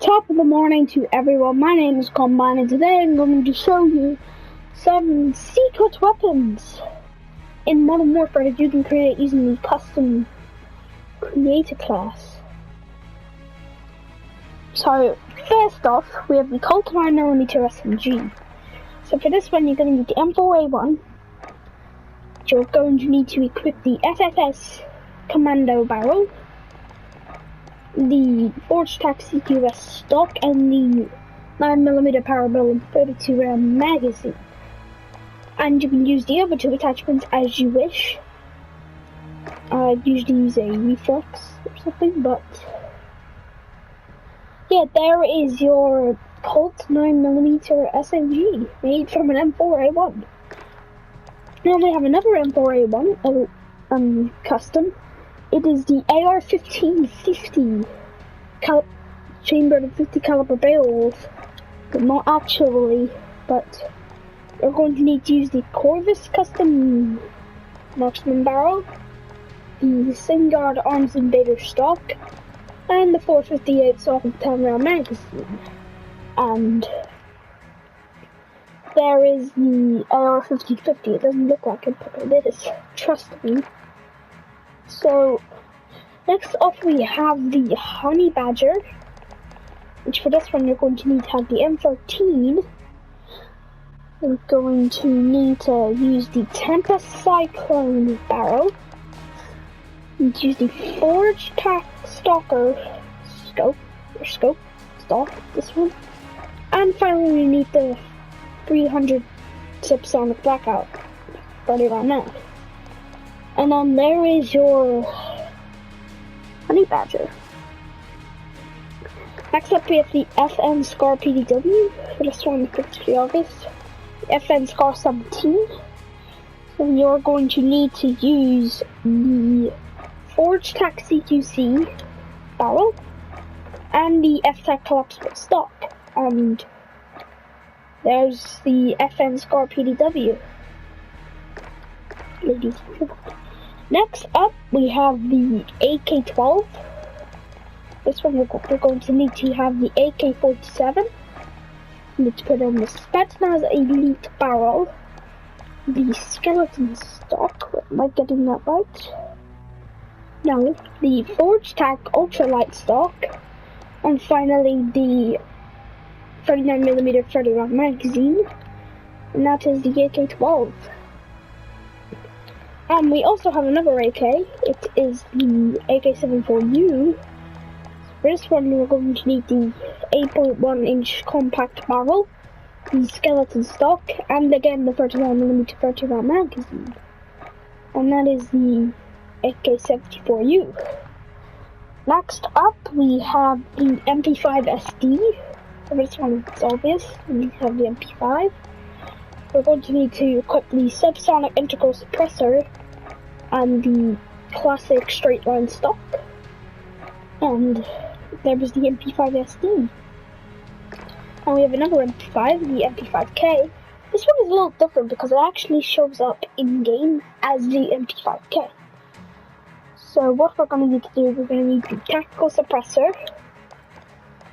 Top of the morning to everyone. My name is Combine, and today I'm going to show you some secret weapons in Modern Warfare that you can create using the custom creator class. So first off, we have the Colt 9mm SMG. So for this one, you're going to need the M4A1. You're going to need to equip the FFS Commando barrel, the Forged Tac CQS stock, and the 9mm Parabellum and 32 round magazine. And you can use the other two attachments as you wish. I usually use a reflex or something, but yeah, there is your Colt 9mm SMG made from an M4A1. Now they have another M4A1 custom. It is the AR-1550 chambered 50 caliber barrels, but not actually. But you're going to need to use the Corvus custom marksman barrel, the Singard Arms Invader stock, and the 458 stock with 10 round magazine. And there is the AR-1550. It doesn't look like it, but it is. Trust me. So, next up we have the Honey Badger, which for this one you're going to need to have the M13. You're going to need to use the Tempest Cyclone barrel, and use the Forged Tac Stalker stock, this one. And finally we need the 300 Subsonic Blackout, right around now. And then there is your Honey Badger. Next up we have the FN Scar PDW. For this one, it's pretty obvious. The FN Scar 17. So you're going to need to use the Forged Tac CQC barrel and the F-Tac collapsible stock. And there's the FN Scar PDW. Ladies and gentlemen. Next up, we have the AK-12. This one we're going to need to have the AK-47. Need to put on the Spetsnaz Elite barrel, the skeleton stock. Am I getting that right? No, the Forged Tac Ultralight stock, and finally the 39mm 30 round magazine, and that is the AK-12. We also have another AK. It is the AK-74U. For this one, we're going to need the 8.1 inch compact barrel, the skeleton stock, and again the 39mm 30 round magazine. And that is the AK-74U. Next up, we have the MP5 SD. For this one, it's obvious. We need to have the MP5. We're going to need to equip the Subsonic Integral Suppressor and the classic straight line stock. And there was the MP5 SD. And we have another MP5, the MP5K. This one is a little different because it actually shows up in game as the MP5K. So what we're going to need to do, we're going to need the Tactical Suppressor,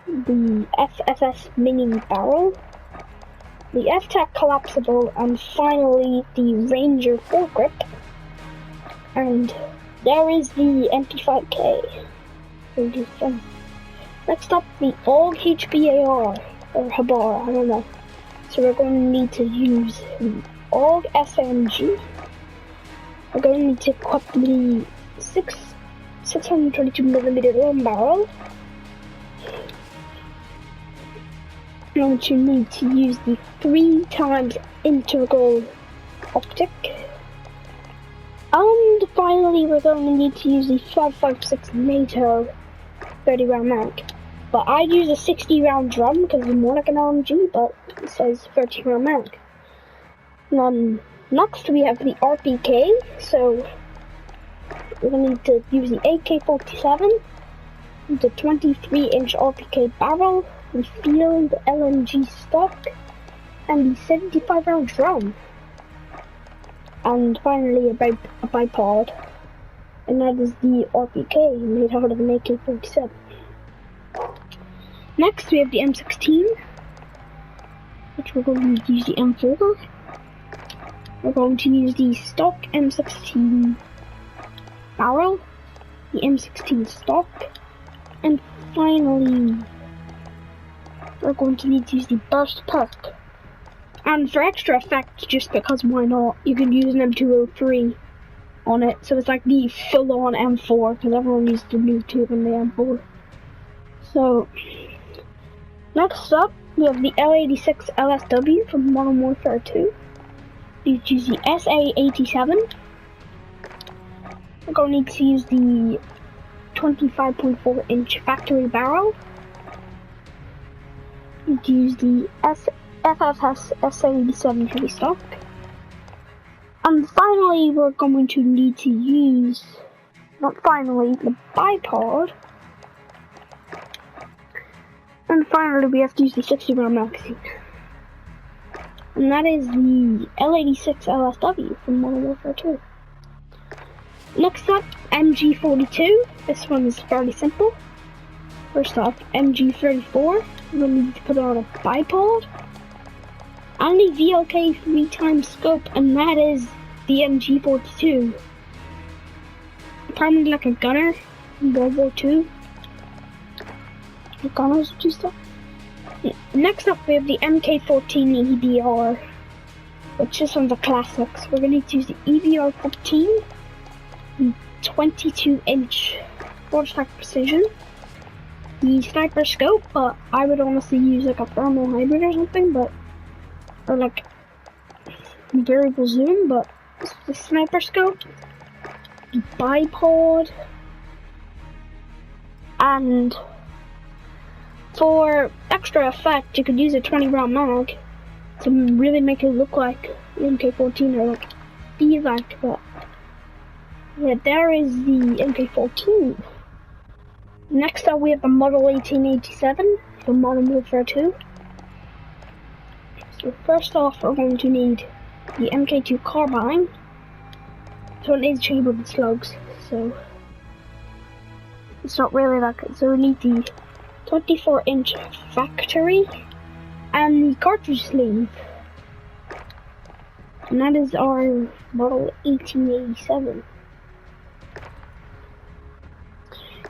the FFS Mini Barrel, the F-Tac collapsible, and finally the Ranger foregrip. And there is the MP5K. Next up, the AUG HBAR, or Habar, I don't know. So we're going to need to use the AUG SMG. We're going to need to equip the 622mm long barrel. And you need to use the 3x integral optic. And finally, we're going to need to use the 5.56 NATO 30 round mag. But I use a 60 round drum because it's more like an LMG, but it says 30 round mag. And then next we have the RPK. So we're going to need to use the AK-47, the 23 inch RPK barrel, the field LMG stock, and the 75 round drum. And finally a bipod, and that is the RPK made out of an AK-47. Next we have the M16, which we're going to use the M4. We're going to use the stock M16 barrel, the M16 stock, and finally we're going to need to use the burst perk. And for extra effect, just because why not, you can use an M203 on it, so it's like the full-on M4, because everyone used the new tube in the M4. So, next up, we have the L86 LSW from Modern Warfare 2. You choose the SA87. We're going to need to use the 25.4 inch factory barrel. You use the FFS SA87 heavy stock. And finally, we're going to need to use, not finally, the bipod. And finally, we have to use the 60 round magazine. And that is the L86 LSW from Modern Warfare 2. Next up, MG42. This one is fairly simple. First off, MG34. We'll need to put on a bipod. And a VLK 3x scope, and that is the MG42. Apparently like a gunner in World War II. The gunners do stuff. Next up we have the MK14 EBR, which this one's a classic. So we're going to use the EBR14, 22 inch force attack precision, the sniper scope, but I would honestly use like a thermal hybrid or something, or like variable zoom, but the sniper scope, the bipod, and for extra effect, you could use a 20 round mag to really make it look like the MK14 or like be like that. Yeah, there is the MK14. Next up, we have the Model 1887 from Modern Warfare 2. So first off, we're going to need the MK2 carbine. So it is chambered with slugs, so it's not really that good. So we need the 24 inch factory and the cartridge sleeve. And that is our Model 1887.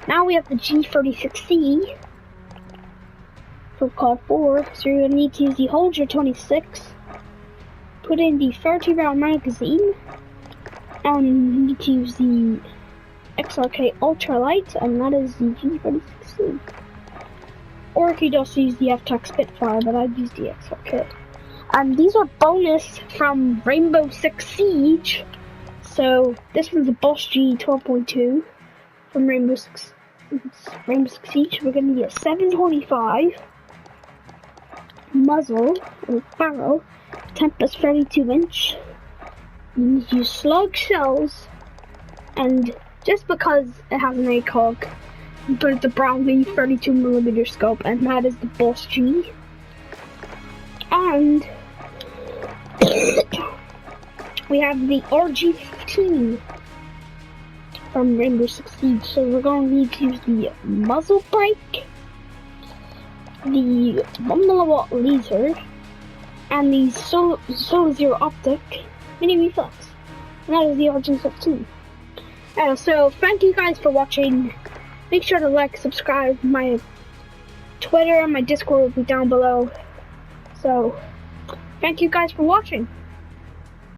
Now we have the G36C for COD 4, so you're going to need to use the Holger 26, put in the 30 round magazine, and you need to use the XRK Ultralight, and that is the G36C. Or if you just use the FTAC Spitfire, but I'd use the XRK. And these are bonus from Rainbow Six Siege. So this one's a Boss G 12.2 from Rainbow Six Siege. We're going to get 725 muzzle or barrel, Tempest 32 inch. You need to use slug shells, and just because it has an ACOG, you put the Brownlee 32mm scope, and that is the Boss G. And we have the RG15 from Rainbow Six Siege. So we're going to need to use the muzzle brake, the 1mW laser, and the Solar Zero optic mini reflex. And that is the RG15. So thank you guys for watching. Make sure to like, subscribe. My Twitter and my Discord will be down below. So thank you guys for watching.